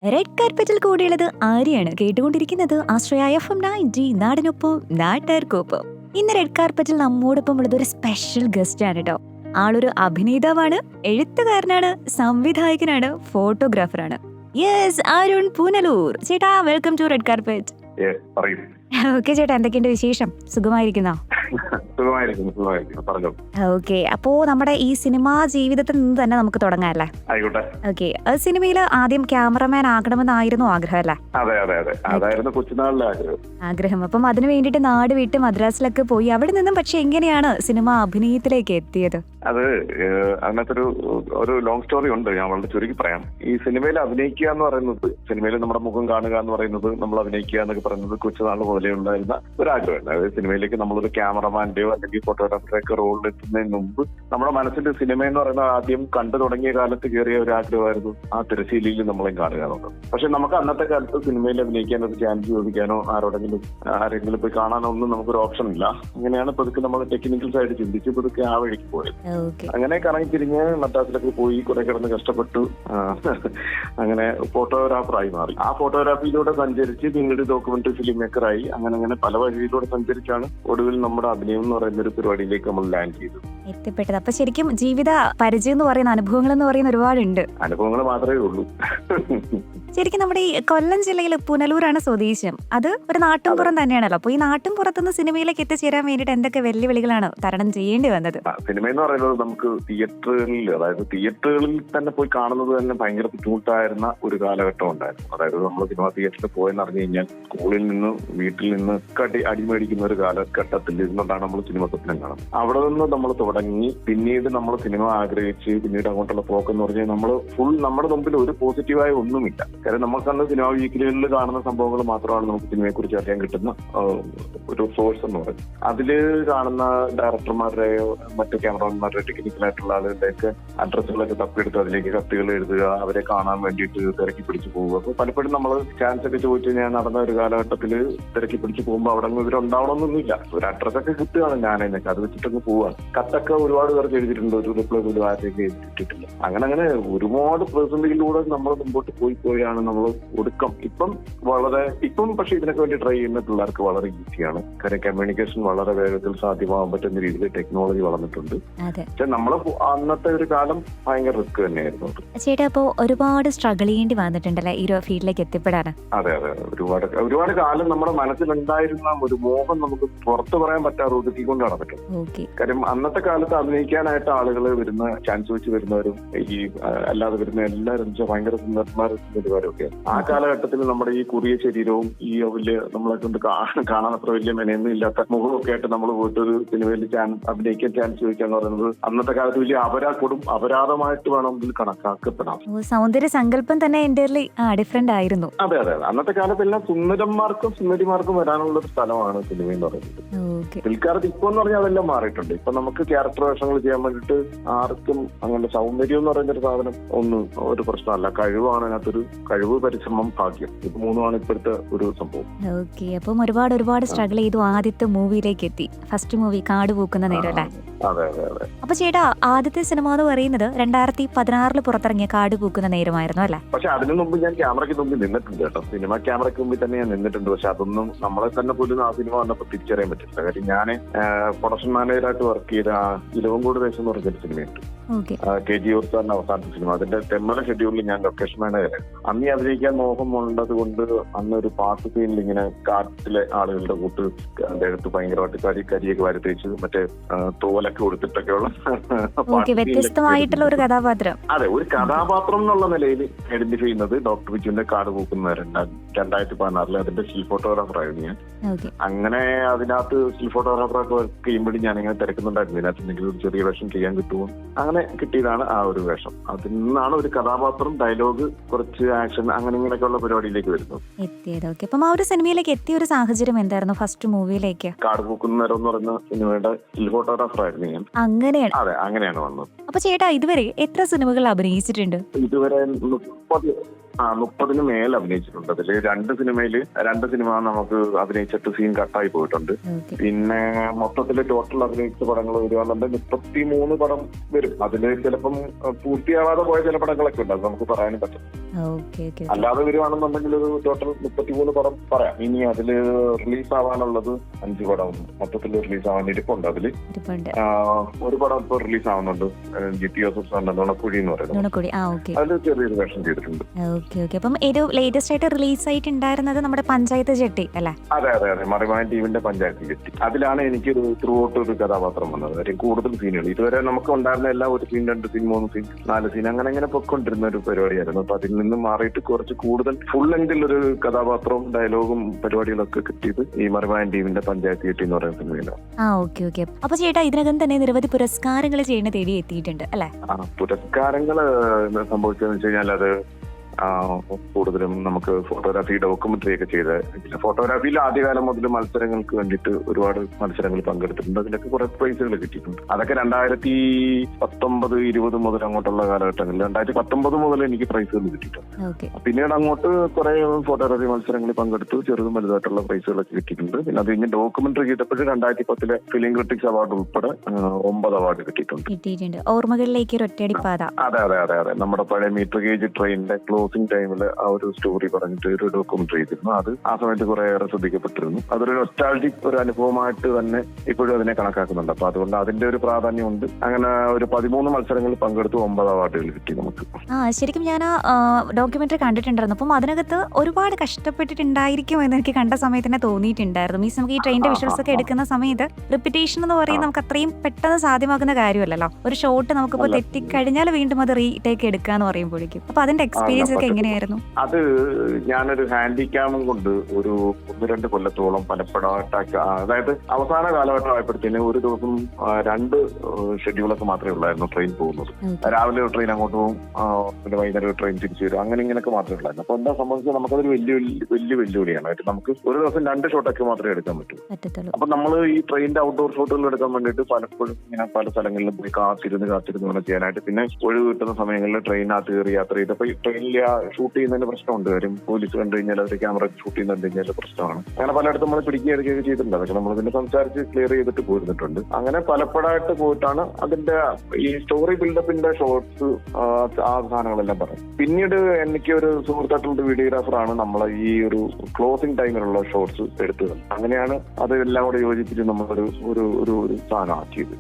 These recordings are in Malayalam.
റെഡ് കാർപ്പറ്റിൽ കൂടിയുള്ളത് ആര്യാണ് കേട്ടുകൊണ്ടിരിക്കുന്നത് ആശ്രയ FM 90 നാടിനൊപ്പം നാട്ടുകാർക്കൊപ്പം. ഇന്ന് റെഡ് കാർപ്പറ്റിൽ നമ്മോടൊപ്പം ഉള്ളത് ഒരു സ്പെഷ്യൽ ഗസ്റ്റ് ആണ് കേട്ടോ. ആളൊരു അഭിനേതാവാണ്, എഴുത്തുകാരനാണ്, സംവിധായകനാണ്, ഫോട്ടോഗ്രാഫറാണ്. യെസ്, അരുൺ പൂനലൂർ. ചേട്ടാ, welcome to red carpet. Okay ചേട്ടാ, എന്തൊക്കെയുണ്ട് വിശേഷം? സുഖമായിരിക്കുന്നോ? പറഞ്ഞോ. ഓക്കെ, അപ്പോ നമ്മുടെ ഈ സിനിമാ ജീവിതത്തിൽ നിന്ന് തന്നെ നമുക്ക് തുടങ്ങാല്ലേ? ആയിക്കോട്ടെ. ഓക്കെ, സിനിമയിൽ ആദ്യം ക്യാമറമാൻ ആകണമെന്നായിരുന്നു ആഗ്രഹം അല്ലേ? അതെ അതെ അതെ, അതായിരുന്നു കൊച്ചുനാളിലെ ആഗ്രഹം. അപ്പം അതിനു വേണ്ടിയിട്ട് നാട് വിട്ട് മദ്രാസിലൊക്കെ പോയി അവിടെ നിന്നും പക്ഷെ എങ്ങനെയാണ് സിനിമ അഭിനയത്തിലേക്ക് എത്തിയത്? അത് അതിനകത്തൊരു ഒരു ലോങ് സ്റ്റോറി ഉണ്ട്, ഞാൻ വളരെ ചുരുക്കി പറയാം. ഈ സിനിമയിൽ അഭിനയിക്കുക എന്ന് പറയുന്നത്, സിനിമയിൽ നമ്മുടെ മുഖം കാണുക എന്ന് പറയുന്നത്, നമ്മൾ അഭിനയിക്കുക എന്നൊക്കെ പറയുന്നത് കൊച്ചുനാൾ മുതലേ ഉണ്ടായിരുന്ന ഒരു ആഗ്രഹമാണ്. അതായത് സിനിമയിലേക്ക് നമ്മളൊരു ക്യാമറമാന്റെയോ അല്ലെങ്കിൽ ഫോട്ടോഗ്രാഫറുടെയൊക്കെ റോളിൽ എത്തുന്നതിന് മുമ്പ് നമ്മുടെ മനസ്സിന്റെ സിനിമ എന്ന് പറയുന്നത് ആദ്യം കണ്ടു തുടങ്ങിയ കാലത്ത് കയറിയ ഒരു ആഗ്രഹമായിരുന്നു ആ തിരശ്ശീലയിൽ നമ്മളെ കാണുക എന്നുള്ളത്. പക്ഷെ നമുക്ക് അന്നത്തെ കാലത്ത് സിനിമയിൽ അഭിനയിക്കാൻ ഒരു ചാൻസ് ചോദിക്കാനോ ആരെങ്കിലും പോയി കാണാനോ ഒന്നും നമുക്കൊരു ഓപ്ഷൻ ഇല്ല. അങ്ങനെയാണ് പതുക്കെ നമ്മൾ ടെക്നിക്കൽ സൈഡ് ചിന്തിച്ച് പതുക്കെ ആ വഴിക്ക് പോയത്. അങ്ങനെ കറങ്ങി തിരിഞ്ഞ് മദ്രാസിലൊക്കെ പോയി കുറെ കിടന്ന് കഷ്ടപ്പെട്ടു. അങ്ങനെ ഫോട്ടോഗ്രാഫറായി മാറി. ആ ഫോട്ടോഗ്രാഫിയിലൂടെ സഞ്ചരിച്ച് പിന്നീട് ഡോക്യുമെന്ററി ഫിലിം മേക്കറായി. അങ്ങനെ പല വഴിയിലൂടെ സഞ്ചരിച്ചാണ് ഒടുവിൽ നമ്മുടെ അഭിനയം എന്ന് പറയുന്ന ഒരു പരിപാടിയിലേക്ക് നമ്മൾ ലാൻഡ് ചെയ്തത്, എത്തിപ്പെട്ടത്. അപ്പൊ ശരിക്കും ജീവിത പരിചയം എന്ന് പറയുന്ന അനുഭവങ്ങൾ എന്ന് പറയുന്ന ഒരുപാടുണ്ട്. അനുഭവങ്ങൾ മാത്രമേ ഉള്ളൂ. ശരിക്കും നമ്മുടെ ഈ കൊല്ലം ജില്ലയിൽ പുനലൂരാണ് സ്വദേശം. അത് ഒരു നാട്ടിൻപുറം തന്നെയാണല്ലോ. അപ്പൊ ഈ നാട്ടിൻപുറത്തുനിന്ന് സിനിമയിലേക്ക് എത്തിച്ചേരാൻ വേണ്ടിയിട്ട് എന്തൊക്കെ വെല്ലുവിളികളാണ് തരണം ചെയ്യേണ്ടി വന്നത്? സിനിമ എന്ന് പറയുന്നത് നമുക്ക് തിയേറ്ററുകളിൽ തന്നെ പോയി കാണുന്നത് തന്നെ ഭയങ്കര ബുദ്ധിമുട്ടായിരുന്ന ഒരു കാലഘട്ടം ഉണ്ടായിരുന്നു. അതായത് നമ്മൾ സിനിമ തിയേറ്ററിൽ പോയെന്ന് അറിഞ്ഞു കഴിഞ്ഞാൽ സ്കൂളിൽ നിന്ന് വീട്ടിൽ നിന്ന് അടിമേടിക്കുന്ന ഒരു കാലഘട്ടത്തിൽ ഇരുന്നുകൊണ്ടാണ് നമ്മൾ സിനിമ സ്വപ്നം കാണുന്നത്. അവിടെ നിന്ന് നമ്മൾ തുടങ്ങി പിന്നീട് നമ്മൾ സിനിമ ആഗ്രഹിച്ച് പിന്നീട് അങ്ങോട്ടുള്ള പോക്കെന്ന് പറഞ്ഞാൽ നമ്മൾ ഫുൾ നമ്മുടെ മുമ്പിൽ ഒരു പോസിറ്റീവായ ഒന്നുമില്ല. കാരണം നമുക്കന്ന് സിനിമ വീക്കിലുകളിൽ കാണുന്ന സംഭവങ്ങൾ മാത്രമാണ് നമുക്ക് സിനിമയെ കുറിച്ച് അറിയാൻ കിട്ടുന്ന ഒരു സോഴ്സ് എന്ന് പറയുന്നത്. അതില് കാണുന്ന ഡയറക്ടർമാരുടെയോ മറ്റു ക്യാമറമാന്മാരുടെ ടെക്നിക്കലായിട്ടുള്ള ആളുകളുടെയൊക്കെ അഡ്രസ്സുകളൊക്കെ തപ്പിയെടുത്ത് അതിലേക്ക് കത്തുകൾ എഴുതുക, അവരെ കാണാൻ വേണ്ടിയിട്ട് തിരക്കി പിടിച്ചു പോവുക. അപ്പൊ പലപ്പോഴും നമ്മൾ ചാൻസ് ഒക്കെ ചോദിച്ചു ഞാൻ നടന്ന ഒരു കാലഘട്ടത്തിൽ തിരക്കി പിടിച്ചു പോകുമ്പോൾ അവിടെ നിന്ന് ഇവരുണ്ടാവണമെന്നൊന്നുമില്ല. ഒരു അഡ്രസ്സൊക്കെ കിട്ടുകയാണ്, ഞാനതിനൊക്കെ അത് വെച്ചിട്ടൊക്കെ പോവാണ്. കത്തൊക്കെ ഒരുപാട് പേർക്ക് എഴുതിയിട്ടുണ്ട്, ഒരു റിപ്ലൈ പോലും ആരെയൊക്കെ എഴുതിയിട്ടില്ല. അങ്ങനെ ഒരുപാട് പ്രതിസന്ധികളിലൂടെ നമ്മൾ മുമ്പോട്ട് പോയാണ് നമ്മൾ ഒടുക്കം ഇപ്പം പക്ഷെ ഇതിനൊക്കെ വേണ്ടി ട്രൈ ചെയ്യുന്ന പിള്ളേർക്ക് വളരെ ഈസിയാണ്. കാര്യം കമ്മ്യൂണിക്കേഷൻ വളരെ വേഗത്തിൽ സാധ്യമാകാൻ പറ്റുന്ന രീതിയിൽ ടെക്നോളജി വളർന്നിട്ടുണ്ട്. പക്ഷെ നമ്മള് അന്നത്തെ ഒരു കാലം ഭയങ്കര റിസ്ക് തന്നെയായിരുന്നു. ചേട്ടാ, അപ്പോ ഒരുപാട് സ്ട്രഗിൾ ചെയ്യേണ്ടി വന്നിട്ടുണ്ടല്ലേ ഈ ഒരു ഫീൽഡിലേക്ക് എത്തിപ്പെടാൻ? അതെ അതെ, ഒരുപാട് കാലം നമ്മുടെ മനസ്സിലുണ്ടായിരുന്ന ഒരു മോഹം നമുക്ക് പുറത്തു പറയാൻ പറ്റാതെ ഒതുക്കിക്കൊണ്ട് നടന്നിട്ടുണ്ട്. കാര്യം അന്നത്തെ കാലത്ത് അഭിനയിക്കാനായിട്ട് ആളുകൾ വരുന്ന ചാൻസ് വെച്ച് വരുന്നവരും ഈ അല്ലാതെ വരുന്ന എല്ലാവരും ഭയങ്കര സുന്ദരന്മാരും പരിപാടിയൊക്കെ. ആ കാലഘട്ടത്തിൽ നമ്മുടെ ഈ കുറിയ ശരീരവും ഈ വലിയ നമ്മളെ കൊണ്ട് കാണാൻ അത്ര വലിയ മെനയൊന്നും ഇല്ലാത്ത മുഖമൊക്കെ ആയിട്ട് നമ്മൾ പോയിട്ടൊരു സിനിമയിൽ അഭിനയിക്കാൻ ചാൻസ് ചോദിക്കാന്ന് പറയുന്നത് അന്നത്തെ കാലത്ത് വലിയ അപരാധമായിട്ട് വേണമെങ്കിൽ കണക്കാക്കപ്പെടാം. സൗന്ദര്യ സങ്കല്പം തന്നെ ഡിഫറെന്റ് ആയിരുന്നു. അതെ അതെ, അന്നത്തെ കാലത്ത് എല്ലാം സുന്ദരന്മാർക്കും സുന്ദരിമാർക്കും വരാനുള്ള ഒരു സ്ഥലമാണ് സിനിമ എന്ന് പറയുന്നത്. പിൽക്കാലത്ത് ഇപ്പൊ എന്ന് പറഞ്ഞാൽ അതെല്ലാം മാറിയിട്ടുണ്ട്. ഇപ്പൊ നമുക്ക് ക്യാരക്ടർ വേഷങ്ങൾ ചെയ്യാൻ വേണ്ടിയിട്ട് ആർക്കും അങ്ങനെ സൗന്ദര്യം എന്ന് പറയുന്ന ഒരു സാധനം ഒന്നും ഒരു പ്രശ്നമല്ല. കഴിവാണ് അതിനകത്തൊരു കഴിവ്, പരിശ്രമം, ഭാഗ്യം. ഇത് മൂന്നുമാണ് ഇപ്പോഴത്തെ ഒരു സംഭവം. ഓക്കെ, അപ്പം ഒരുപാട് സ്ട്രഗിൾ ചെയ്തു ആദ്യത്തെ മൂവിയിലേക്ക് എത്തി. ഫസ്റ്റ് മൂവി കാട് പൂക്കുന്ന നേരം അല്ലേ? അതെ അതെ അതെ. അപ്പൊ ചേട്ടാ, ആദ്യത്തെ സിനിമ എന്ന് പറയുന്നത് 2016 പുറത്തിറങ്ങിയ കാട് പൂക്കുന്ന നേരമായിരുന്നു അല്ലേ? പക്ഷെ അതിനു മുമ്പ് ഞാൻ ക്യാമറയ്ക്ക് മുമ്പിൽ നിന്നിട്ടുണ്ട് കേട്ടോ. സിനിമ ക്യാമറയ്ക്ക് മുമ്പിൽ തന്നെ ഞാൻ നിന്നിട്ടുണ്ട്. പക്ഷെ അതൊന്നും നമ്മളെ തന്നെ പോലും ആ സിനിമ വന്നപ്പോൾ തിരിച്ചറിയാൻ പറ്റില്ല. കാര്യം ഞാൻ പ്രൊഡക്ഷൻ മാനേജറായിട്ട് വർക്ക് ചെയ്ത ഇലവങ്കോട് ദേശം എന്ന് പറഞ്ഞൊരു സിനിമയുണ്ട്, KG സാറിന്റെ അവസാനത്തെ സിനിമ. അതിന്റെ തെമ്മല ഷെഡ്യൂളിൽ ഞാൻ ലൊക്കേഷൻ മാനേജറായിരുന്നു. അന്ന് അഭിനയിക്കാൻ മോഹം ഉള്ളത് കൊണ്ട് അന്നൊരു പാട്ട് സീനിൽ ഇങ്ങനെ കാട്ടിലെ ആളുകളുടെ കൂട്ട് അദ്ദേഹത്ത് ഭയങ്കരമായിട്ട് കരിയൊക്കെ വരുത്തേച്ച് മറ്റേ തോലൊക്കെ കൊടുത്തിട്ടൊക്കെയുള്ള വ്യത്യസ്തമായിട്ടുള്ള ഒരു കഥാപാത്രം. അതെ, ഒരു കഥാപാത്രം എന്നുള്ള നിലയിൽ ഐഡന്റിഫൈ ചെയ്യുന്നത് ഡോക്ടർ വിജുവിന്റെ കാട് പൂക്കുന്ന 2016 അതിന്റെ സ്റ്റിൽ ഫോട്ടോഗ്രാഫർ ആയിരുന്നു ഞാൻ. അങ്ങനെ അതിനകത്ത് സ്റ്റിൽ ഫോട്ടോഗ്രാഫറൊക്കെ വർക്ക് ചെയ്യുമ്പോഴും ഞാനിങ്ങനെ തിരക്കുന്നുണ്ടായിരുന്നു ഇതിനകത്ത് എന്തെങ്കിലും ഒരു ചെറിയ വേഷം ചെയ്യാൻ കിട്ടുമോ. അങ്ങനെ കിട്ടിയതാണ് ആ ഒരു വേഷം. അതിൽ നിന്നാണ് ഒരു കഥാപാത്രം, ഡയലോഗ്, കുറച്ച് ആക്ഷൻ, അങ്ങനെ ഇങ്ങനെയൊക്കെയുള്ള പരിപാടിയിലേക്ക് വരുന്നത്. അപ്പം ആ ഒരു സിനിമയിലേക്ക് എത്തിയ ഒരു സാഹചര്യം എന്തായിരുന്നു? ഫസ്റ്റ് മൂവിയിലേക്ക് കാട് പൂക്കുന്നേരം എന്ന് പറയുന്ന സിനിമയുടെ സ്റ്റിൽ ഫോട്ടോഗ്രാഫർ ആയിരുന്നു ഞാൻ. അങ്ങനെയാണ്? അതെ, അങ്ങനെയാണ് വന്നത്. അപ്പൊ ചേട്ടാ, ഇതുവരെ എത്ര സിനിമകൾ അഭിനയിച്ചിട്ടുണ്ട്? ഇതുവരെ 30 മേൽ അഭിനയിച്ചിട്ടുണ്ട്. അതില് 2 സിനിമ നമുക്ക് അഭിനയിച്ചിട്ട് സീൻ കട്ടായി പോയിട്ടുണ്ട്. പിന്നെ മൊത്തത്തില് ടോട്ടൽ അഭിനയിച്ച പടങ്ങൾ വരുവാന്നുണ്ട് 33 പടം വരും. അതില് ചിലപ്പം പൂർത്തിയാവാതെ പോയ ചില പടങ്ങളൊക്കെ ഉണ്ട്, അത് നമുക്ക് പറയാനും പറ്റും. അല്ലാതെ വരുവാണെന്നുണ്ടെങ്കിൽ ഒരു ടോട്ടൽ 33 പടം പറയാം. ഇനി അതില് റിലീസ് ആവാനുള്ളത് 5 പടം മൊത്തത്തിൽ റിലീസ് ആവാൻ ഇരിപ്പുണ്ട്. അതില് ഒരു പടം ഇപ്പൊ റിലീസ് ആവുന്നുണ്ട്, GT നുണക്കുഴി എന്ന് പറയുന്നത്. അതിൽ ചെറിയൊരു വേഷം ചെയ്തിട്ടുണ്ട്. അപ്പം ലേറ്റസ്റ്റ് ആയിട്ട് റിലീസ് ആയിട്ടുണ്ടായിരുന്നത് നമ്മുടെ പഞ്ചായത്ത് ജെട്ടി അല്ലേ? അതെ, മറിമാൻ ടീമിന്റെ പഞ്ചായത്ത് ജെട്ടി. അതിലാണ് എനിക്കൊരു ത്രൂ ഔട്ട് ഒരു കഥാപാത്രം വന്നത്. കാര്യം കൂടുതൽ സീനുകൾ ഇതുവരെ നമുക്ക് ഉണ്ടായിരുന്ന എല്ലാം 1 സീൻ 2 സീൻ 3 സീൻ 4 സീൻ അങ്ങനെ പൊയ്ക്കൊണ്ടിരുന്ന ഒരു പരിപാടിയായിരുന്നു. അപ്പൊ അതിൽ നിന്ന് മാറിയിട്ട് കുറച്ച് കൂടുതൽ ഫുൾ ലെങ്തിൽ ഒരു കഥാപാത്രവും ഡയലോഗും പരിപാടികളൊക്കെ കിട്ടിയത് ഈ മറിമാൻ ടീമിന്റെ പഞ്ചായത്ത് ജെട്ടി എന്ന് പറയുന്ന സിനിമയിലാണ്. അപ്പൊ ചേട്ടാ ഇതിനകം തന്നെ നിരവധി പുരസ്കാരങ്ങൾ ചെയ്യുന്ന തേടി എത്തിയിട്ടുണ്ട് അല്ലെ? പുരസ്കാരങ്ങള് സംഭവിച്ചതെന്ന് വെച്ച് കഴിഞ്ഞാൽ അത് കൂടുതലും നമുക്ക് ഫോട്ടോഗ്രാഫി ഡോക്യുമെന്ററി ഒക്കെ ചെയ്ത് ഫോട്ടോഗ്രാഫിയിൽ ആദ്യകാലം മുതൽ മത്സരങ്ങൾക്ക് വേണ്ടിയിട്ട് ഒരുപാട് മത്സരങ്ങൾ പങ്കെടുത്തിട്ടുണ്ട്. അതിലൊക്കെ കുറെ പ്രൈസുകൾ കിട്ടിയിട്ടുണ്ട്. അതൊക്കെ 2019, 20 മുതൽ അങ്ങോട്ടുള്ള കാലഘട്ടങ്ങളിൽ 2019 മുതൽ എനിക്ക് പ്രൈസുകൾ കിട്ടിയിട്ടുണ്ട്. പിന്നീട് അങ്ങോട്ട് കുറെ ഫോട്ടോഗ്രാഫി മത്സരങ്ങളിൽ പങ്കെടുത്തു, ചെറുതും വലുതായിട്ടുള്ള പ്രൈസുകളൊക്കെ കിട്ടിയിട്ടുണ്ട്. പിന്നെ അത് കഴിഞ്ഞ് ഡോക്യുമെന്ററി ചെയ്തപ്പോൾ 2010 ഫിലിം ക്രിട്ടിക്സ് അവാർഡ് ഉൾപ്പെടെ 9 അവാർഡ് കിട്ടിയിട്ടുണ്ട്. ഓർമ്മകളിലേക്ക് ഒരു ഒറ്റയടിപ്പാത. അതെ നമ്മുടെ പഴയ മീറ്റർ ഗേജ് ട്രെയിനിന്റെ ക്ലോസിംഗ് ടൈമിൽ ആ ഒരു സ്റ്റോറി പറഞ്ഞിട്ട് ഒരു ഡോക്യുമെന്ററി ചെയ്തിരുന്നു. അത് ആ സമയത്ത് കുറേയേറെ ശ്രദ്ധിക്കപ്പെട്ടിരുന്നു. അതൊരു നൊസ്റ്റാൾജിക് ഒരു അനുഭവമായിട്ട് തന്നെ ഇപ്പോഴും അതിനെ കണക്കാക്കുന്നുണ്ട്. അപ്പൊ അതുകൊണ്ട് അതിന്റെ ഒരു പ്രാധാന്യമുണ്ട്. അങ്ങനെ ഒരു 13 മത്സരങ്ങളിൽ പങ്കെടുത്ത് 9 അവാർഡുകൾ കിട്ടി നമുക്ക്. ശരിക്കും ഞാൻ ആ ഡോക്യുമെന്ററി കണ്ടിട്ടുണ്ടായിരുന്നു. അപ്പം അതിനകത്ത് ഒരുപാട് കഷ്ടപ്പെട്ടിട്ടുണ്ടായിരിക്കും എന്ന് എനിക്ക് കണ്ട സമയത്ത് തന്നെ തോന്നിയിട്ടുണ്ടായിരുന്നു. മീൻസ് നമുക്ക് ഈ ട്രെയിനിന്റെ വിഷ്വൽസ് ഒക്കെ എടുക്കുന്ന സമയത്ത് റിപ്പിറ്റേഷൻ എന്ന് പറയുന്നത് നമുക്ക് അത്രയും പെട്ടെന്ന് സാധ്യമാക്കുന്ന കാര്യമല്ലല്ലോ. ഒരു ഷോട്ട് നമുക്കിപ്പോൾ തെറ്റിക്കഴിഞ്ഞാൽ വീണ്ടും അത് റീടേക്ക് എടുക്കാന്ന് പറയുമ്പോഴേക്കും അപ്പൊ അതിന്റെ എക്സ്പീരിയൻസ് ഒക്കെ എങ്ങനെയായിരുന്നു? അത് ഞാനൊരു ഹാൻഡിക്യാമും കൊണ്ട് ഒരു 1-2 കൊല്ലത്തോളം പലപ്പോഴായിട്ട്, അതായത് അവസാന കാലഘട്ടം ആയപ്പോഴത്തേന് ഒരു ദിവസം 2 ഷെഡ്യൂളൊക്കെ മാത്രമേ ഉള്ളായിരുന്നു ട്രെയിൻ പോകുന്നത്. രാവിലെ ഒരു ട്രെയിൻ അങ്ങോട്ട് പോകും, പിന്നെ വൈകുന്നേരം ഒരു ട്രെയിൻ തിരിച്ചു വരും, ഇങ്ങനെയൊക്കെ മാത്രമേ ഉള്ളായിരുന്നു. അപ്പൊ എന്താ സംബന്ധിച്ച് നമുക്കതൊരു വലിയ വെല്ലുവിളിയാണ്. നമുക്ക് ഒരു ദിവസം 2 ഷോട്ടൊക്കെ മാത്രമേ എടുക്കാൻ പറ്റൂ. അപ്പൊ നമ്മൾ ഈ ട്രെയിനിന്റെ ഔട്ട്ഡോർ ഷോട്ടുകൾ എടുക്കാൻ വേണ്ടിയിട്ട് പലപ്പോഴും ഇങ്ങനെ പല സ്ഥലങ്ങളിലും പോയി കാത്തിരുന്ന് വേണം ചെയ്യാനായിട്ട്. പിന്നെ ഒഴിവ് കിട്ടുന്ന സമയങ്ങളിൽ ട്രെയിനകത്ത് കയറി യാത്ര ചെയ്ത് അപ്പൊ ഈ ട്രെയിനിൽ ഷൂട്ട് ചെയ്യുന്നതിന് പ്രശ്നമുണ്ട്. കാര്യം പോലീസ് കണ്ടു കഴിഞ്ഞാൽ അവർ ക്യാമറ ഷൂട്ട് ചെയ്യുന്നത് കഴിഞ്ഞാൽ പ്രശ്നമാണ്. അങ്ങനെ പലയിടത്തും നമ്മൾ പിടിക്കുകയൊക്കെ ചെയ്തിട്ടുണ്ട്. അതൊക്കെ നമ്മൾ പിന്നെ സംസാരിച്ച് ക്ലിയർ ചെയ്തിട്ട് പോയിരുന്നിട്ടുണ്ട്. അങ്ങനെ പലപ്പോഴായിട്ട് പോയിട്ടാണ് അതിന്റെ ഈ സ്റ്റോറി ബിൽഡപ്പിന്റെ ഷോർട്സ് ആ സാധനങ്ങളെല്ലാം പറയും. പിന്നീട് എനിക്ക് ഒരു സുഹൃത്തായിട്ടുള്ള വീഡിയോഗ്രാഫറാണ് നമ്മളെ ഈ ഒരു ക്ലോസിംഗ് ടൈമിലുള്ള ഷോർട്സ് എടുത്തത്. അങ്ങനെയാണ് അതെല്ലാം കൂടെ യോജിപ്പിച്ച് നമ്മളൊരു ഒരു സാധനം ആക്കിയത്.